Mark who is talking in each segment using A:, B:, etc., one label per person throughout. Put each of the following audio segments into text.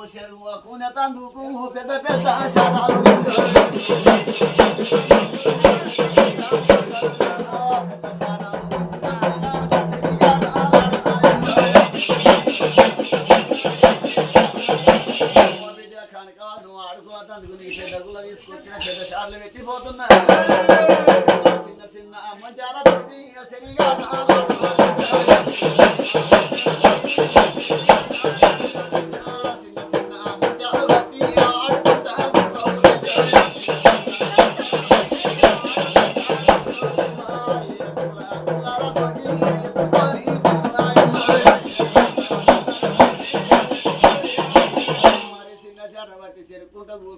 A: చెరువు కూనె తందుకు పెద్ద పెద్ద శాటాలు కనుక నువ్వు ఆడుకోవద్దందుకు నీ పెద్ద గుల్ల తీసుకొచ్చిన పెద్ద షార్లు పెట్టిపోతున్నా చిన్న చిన్న అమ్మ చాలా తోటి సరిగా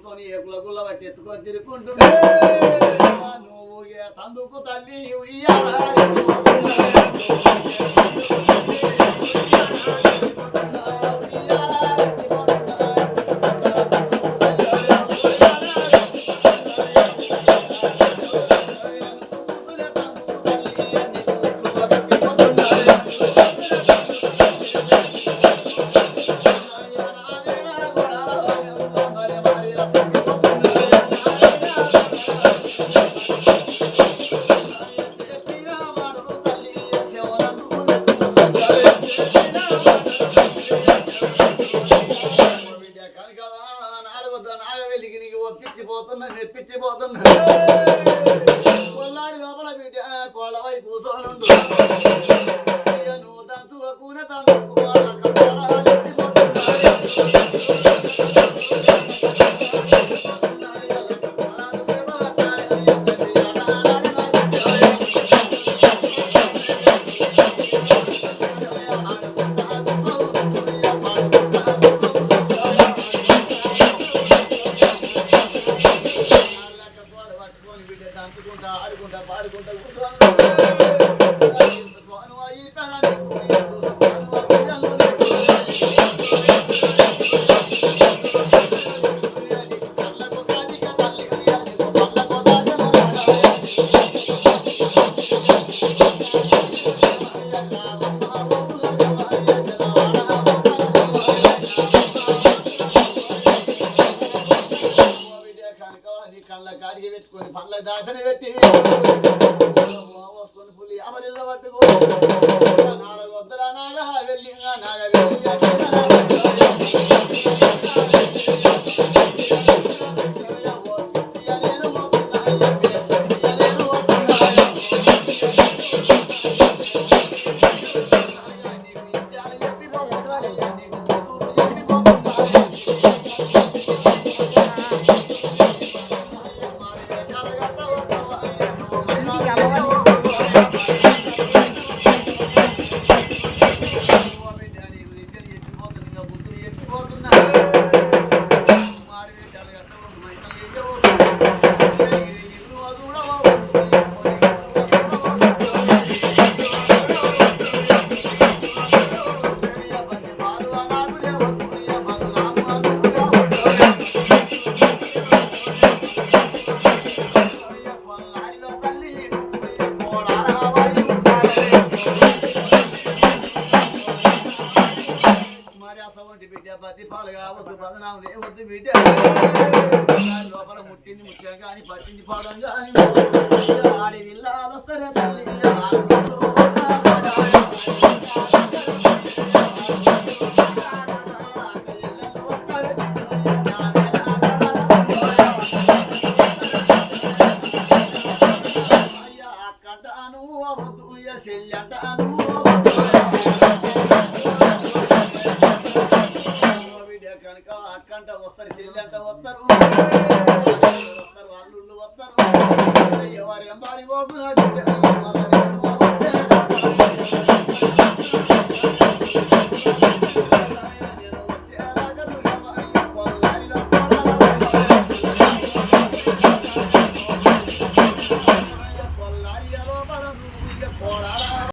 A: కూర్చొని ఏకుల గుల్ల బట్టి ఎత్తుకొని తిరుక్కుంటుండే నువ్వు తందుకు తల్లి నాగవెల్లికి నీకు ఒప్పించిపోతున్నా నెప్పించిపోతున్నా కొల్లారి లోపల బిడ్డ కోళ్ళవై కూసోనుండు నువ్వు దంచుకోకుండా తందుకు దంచుకుంటా ఆడుకుంటా పాడుకుంటా కళ్ళ కాడికి పెట్టుకొని పళ్ళ దాసని పెట్టి మోసుకొని పులి అమరిల్ల పట్టుకో నాలుగు వద్దల నాగా వెళ్ళి నాగ మరి అసలు బిడ్డ పది పాలు కావద్దు బదనాము దేవద్దు బిడ్డ లోపల ముట్టింది ముచ్చాం కానీ పట్టింది పాడం కానీ ఆడి విల్లాలు వస్తారే తల్లి అయ్యా అక్కంటాను అవద్దు చెల్లంటాను కనుక అక్కంట వస్తారు చెల్లంట వస్తారు వస్తారు అల్లుళ్ళు వస్తారు ఎవరు ఎంబాడి పోతున్నా బిడ్డ